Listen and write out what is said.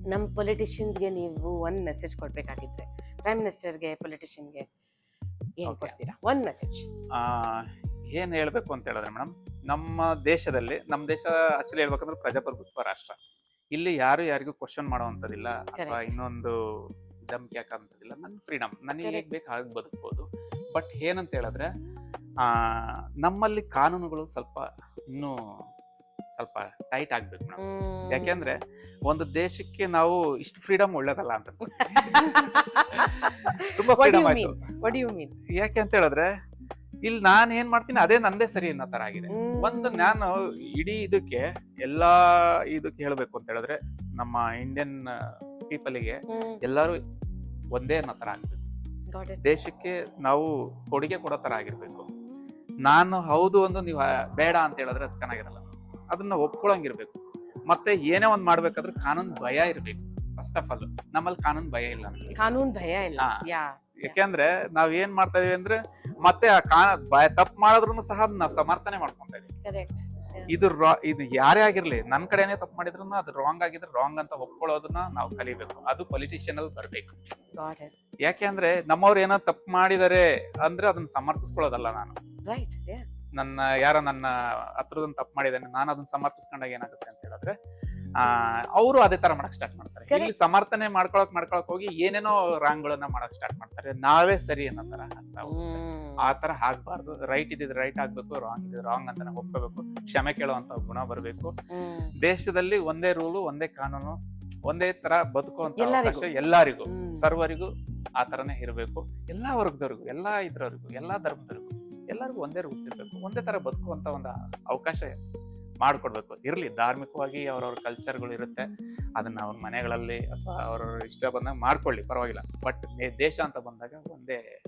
ನಮ್ಮ ಪೊಲಿಟಿಷಿಯನ್ಸ್ಗೆ ನೀವು ಒಂದು ಮೆಸೇಜ್ ಕೊಡ್ಬೇಕಾಗಿದ್ರೆ, ಪ್ರೈಮ್ ಮಿನಿಸ್ಟರ್ಗೆ, ಪೊಲಿಟಿಷಿಯನ್ಗೆ ಏನ್ Okay. ಕೊಡ್ತೀರಾ? ಒಂದು ಮೆಸೇಜ್. ಏನ್ ಹೇಳ್ಬೇಕು ಅಂತ ಹೇಳಿದ್ರೆ ಮೇಡಮ್, ನಮ್ಮ ದೇಶದಲ್ಲಿ, ನಮ್ಮ ದೇಶ ಆಕ್ಚುಲಿ ಹೇಳ್ಬೇಕಂದ್ರೆ ಪ್ರಜಾಪ್ರಭುತ್ವ ರಾಷ್ಟ್ರ. ಇಲ್ಲಿ ಯಾರು ಯಾರಿಗೂ ಕ್ವಶನ್ ಮಾಡುವಂಥದ್ದಿಲ್ಲ ಅಥವಾ Correct. ಇನ್ನೊಂದು ಧಮ್ಕಿ ಹಾಕಂತದಿಲ್ಲ. ನನ್ನ ಫ್ರೀಡಮ್, ನನಗೆ ಹೇಗ್ Correct. ಬೇಕು ಹಾಗೆ ಬದುಕ್ಬೋದು. ಬಟ್ ಏನಂತ ಹೇಳಿದ್ರೆ ಆ ನಮ್ಮಲ್ಲಿ ಕಾನೂನುಗಳು ಸ್ವಲ್ಪ ಇನ್ನೂ ಸ್ವಲ್ಪ ಟೈಟ್ ಆಗ್ಬೇಕು ಮೇಡಮ್. ಯಾಕೆಂದ್ರೆ ಒಂದು ದೇಶಕ್ಕೆ ನಾವು ಇಷ್ಟು ಫ್ರೀಡಮ್ ಒಳ್ಳೇದಲ್ಲ ಅಂತ ಅನ್ಕೊಂತೀನಿ. ತುಂಬಾ What do ಫ್ರೀಡಮ್ you ಆಯ್ತು. mean? What do you mean? ಯಾಕೆ ಅಂತ ಹೇಳಿದ್ರೆ ಇಲ್ಲಿ ನಾನು ಏನ್ ಮಾಡ್ತೀನಿ ಅದೇ ನಂದೇ ಸರಿ ಅನ್ನೋ ತರ ಆಗಿದೆ. ಒಂದು ನಾನು ಇಡೀ ಇದಕ್ಕೆ ಎಲ್ಲಾ ಇದಕ್ಕೆ ಹೇಳ್ಬೇಕು ಅಂತ ಹೇಳಿದ್ರೆ ನಮ್ಮ ಇಂಡಿಯನ್ ಪೀಪಲ್ಗೆ ಎಲ್ಲರೂ ಒಂದೇ ಅನ್ನೋ ತರ ಆಗ್ಬೇಕು. Got it. ದೇಶಕ್ಕೆ ನಾವು ಕೊಡುಗೆ ಕೊಡೋ ತರ ಆಗಿರ್ಬೇಕು. ನಾನು ಹೌದು ಒಂದು ನೀವು ಬೇಡ ಅಂತ ಹೇಳಿದ್ರೆ ಅದು ಚೆನ್ನಾಗಿರಲ್ಲ. ಅದನ್ನ ಒಪ್ಕೊಳಂಗಿರ್ಬೇಕು. ಮತ್ತೆ ಏನೇ ಒಂದ್ ಮಾಡ್ಬೇಕಾದ್ರೆ ಕಾನೂನು ಭಯ ಇರ್ಬೇಕು. ಫಸ್ಟ್ ಆಫ್ ಆಲ್ ನಮ್ಮಲ್ಲಿ ಕಾನೂನು ಭಯ ಇಲ್ಲ ನಮಗೆ. ಕಾನೂನ್ ಭಯ ಇಲ್ಲ. ಹಾ. ಯಾ. ಯಾಕೆಂದ್ರೆ ನಾವ್ ಏನ್ ಮಾಡ್ತಾ ಇದೀವಿ ಅಂದ್ರೆ ಮತ್ತೆ ಆ ತಪ್ಪು ಮಾಡಿದ್ರು ಸಹ ನಾವ್ ಸಮರ್ಥನೆ ಮಾಡ್ಕೊಂತ ಇದೀವಿ. ಕರೆಕ್ಟ್. ಇದು ಯಾರೇ ಆಗಿರ್ಲಿ ನನ್ ಕಡೆನೆ ತಪ್ಪು ಮಾಡಿದ್ರು ಅದು ರಾಂಗ್ ಆಗಿದ್ರೆ ರಾಂಗ್ ಅಂತ ಒಪ್ಕೊಳ್ಳೋದನ್ನ ನಾವು ಕಲಿಬೇಕು. ಅದು ಪೊಲಿಟಿಷಿಯನ್ ಅಲ್ಲಿ ಬರ್ಬೇಕು. Got it. ಯಾಕೆ ಅಂದ್ರೆ ನಮ್ಮವ್ರು ಏನೋ ತಪ್ಪು ಮಾಡಿದಾರೆ ಅಂದ್ರೆ ಅದನ್ನ ಸಮರ್ಥಿಸ್ಕೊಳ್ಳೋದಲ್ಲ ನಾನು. ರೈಟ್. ಯಾ. ನನ್ನ ಹತ್ರದನ್ನ ತಪ್ಪು ಮಾಡಿದಾನೆ, ನಾನು ಅದನ್ನ ಸಮರ್ಥಿಸ್ಕೊಂಡಾಗ ಏನಾಗುತ್ತೆ ಅಂತ ಹೇಳಿದ್ರೆ ಅವರು ಅದೇ ತರ ಮಾಡಕ್ ಸ್ಟಾರ್ಟ್ ಮಾಡ್ತಾರೆ. ಇಲ್ಲಿ ಸಮರ್ಥನೆ ಮಾಡ್ಕೊಳಕ್ ಹೋಗಿ ಏನೇನೋ ರಾಂಗ್ಗಳನ್ನ ಮಾಡಕ್ ಸ್ಟಾರ್ಟ್ ಮಾಡ್ತಾರೆ. ನಾವೇ ಸರಿ ಅನ್ನೋ ತರ ಆಗ್ತಾ ಹೋಗುತ್ತೆ. ಆ ತರ ಆಗ್ಬಾರ್ದು. ರೈಟ್ ಇದ್ದಿದ್ರೆ ರೈಟ್ ಆಗ್ಬೇಕು, ರಾಂಗ್ ಇದ್ರೆ ರಾಂಗ್ ಅಂತ ನಾವು ಒಪ್ಕೋಬೇಕು. ಕ್ಷಮೆ ಕೇಳುವಂತ ಗುಣ ಬರಬೇಕು. ದೇಶದಲ್ಲಿ ಒಂದೇ ರೂಲು, ಒಂದೇ ಕಾನೂನು, ಒಂದೇ ತರ ಬದುಕುವಂತ ಅವಕಾಶ ಎಲ್ಲರಿಗೂ, ಸರ್ವರಿಗೂ ಆ ತರನೇ ಇರಬೇಕು. ಎಲ್ಲಾ ವರ್ಗದವ್ರಿಗೂ, ಎಲ್ಲಾ ಇದ್ರವ್ರಿಗೂ, ಎಲ್ಲಾ ಧರ್ಮದವ್ರಿಗೂ ಎಲ್ಲರಿಗೂ ಒಂದೇ ರೂಲ್ಸ್ ಇರ್ಬೇಕು. ಒಂದೇ ತರ ಬದುಕುವಂತ ಒಂದು ಅವಕಾಶ ಮಾಡ್ಕೊಡ್ಬೇಕು. ಇರ್ಲಿ ಧಾರ್ಮಿಕವಾಗಿ ಅವ್ರವ್ರ ಕಲ್ಚರ್ಗಳು ಇರುತ್ತೆ, ಅದನ್ನ ಅವ್ರ ಮನೆಗಳಲ್ಲಿ ಅಥವಾ ಅವ್ರವ್ರ ಇಷ್ಟ ಬಂದಾಗ ಮಾಡ್ಕೊಳ್ಳಿ, ಪರವಾಗಿಲ್ಲ. ಬಟ್ ದೇಶ ಅಂತ ಬಂದಾಗ ಒಂದೇ